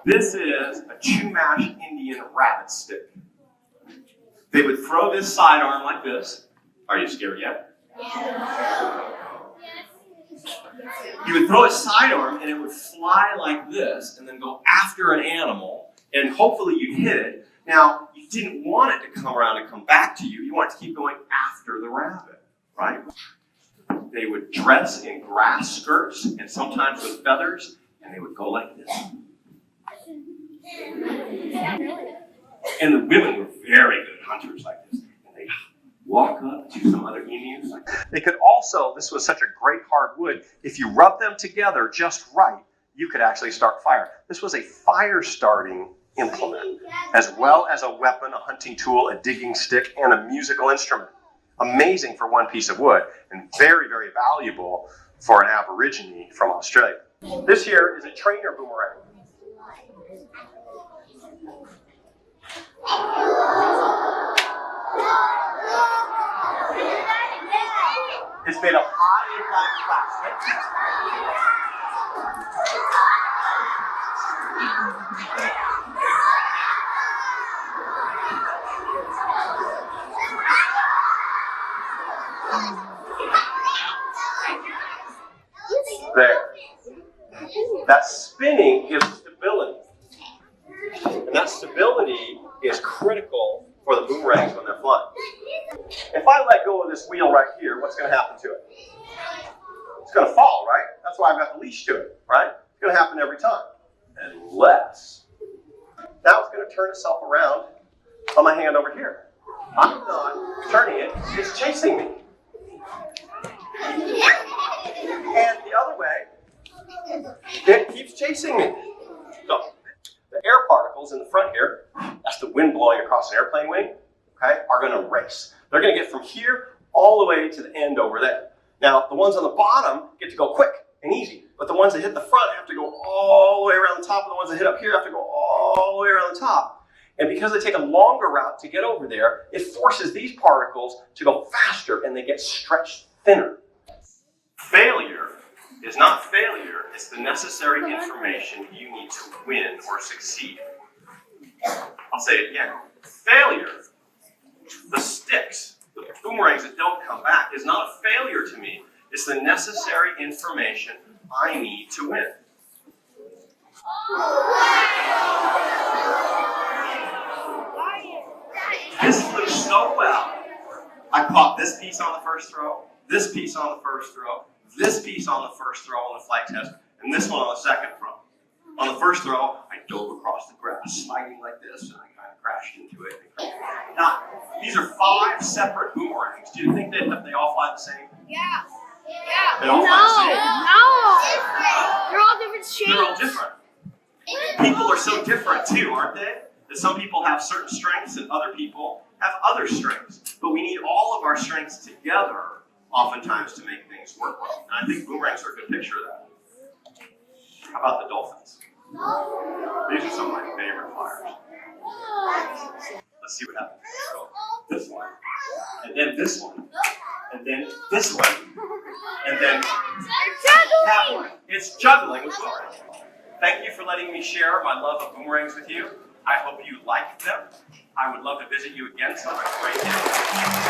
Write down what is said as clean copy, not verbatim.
This is a Chumash Indian rabbit stick. They would throw this sidearm like this. Are you scared yet? Yeah. You would throw a sidearm and it would fly like this and then go after an animal and hopefully you'd hit it. Now, you didn't want it to come around and come back to you. You want it to keep going after the rabbit, right? They would dress in grass skirts and sometimes with feathers, and they would go like this. And the women were very good hunters like this. And they'd walk up to some other emus. They could also, this was such a great hard wood, if you rub them together just right, you could actually start fire. This was a fire starting implement, as well as a weapon, a hunting tool, a digging stick, and a musical instrument. Amazing for one piece of wood, and very, very valuable for an Aborigine from Australia. This here is a trainer boomerang. It's made of high black plastic. There. That spinning gives stability. And that stability is critical for the boomerangs when they're flying. If I let go of this wheel right here, what's going to happen to it? It's going to fall, right? That's why I've got the leash to it, right? It's going to happen every time. Unless, now it's going to turn itself around on my hand over here. I'm not turning it, it's chasing me. And the other way, it keeps chasing me. So, the air particles in the front here, that's the wind blowing across an airplane wing, okay, are going to race. They're going to get from here all the way to the end over there. Now, the ones on the bottom get to go quick and easy, but the ones that hit the front have to go all the way around the top, and the ones that hit up here have to go all the way around the top. And because they take a longer route to get over there, it forces these particles to go faster and they get stretched thinner. Failure is not failure, it's the necessary information you need to win or succeed. I'll say it again. Failure, the sticks, the boomerangs that don't come back, is not a failure to me. It's the necessary information I need to win. This flew so well. I caught this piece on the first throw, this piece on the first throw, this piece on the first throw on the flight test, and this one on the second throw. On the first throw, I dove across the grass, sliding like this, and I kind of crashed into it. Now, these are 5 separate boomerangs. Do you think that they all fly the same? Yeah. They all fly the same? No. They're all different shapes. They're all different. People are so different too, aren't they? That some people have certain strengths and other people have other strengths. But we need all of our strengths together oftentimes to make things work well. And I think boomerangs are a good picture of that. How about the dolphins? These are some of my favorite flyers. Let's see what happens. So, this one, and then this one, and then this one, and then that one. It's juggling with boomerangs. Thank you for letting me share my love of boomerangs with you. I hope you liked them. I would love to visit you again some great day.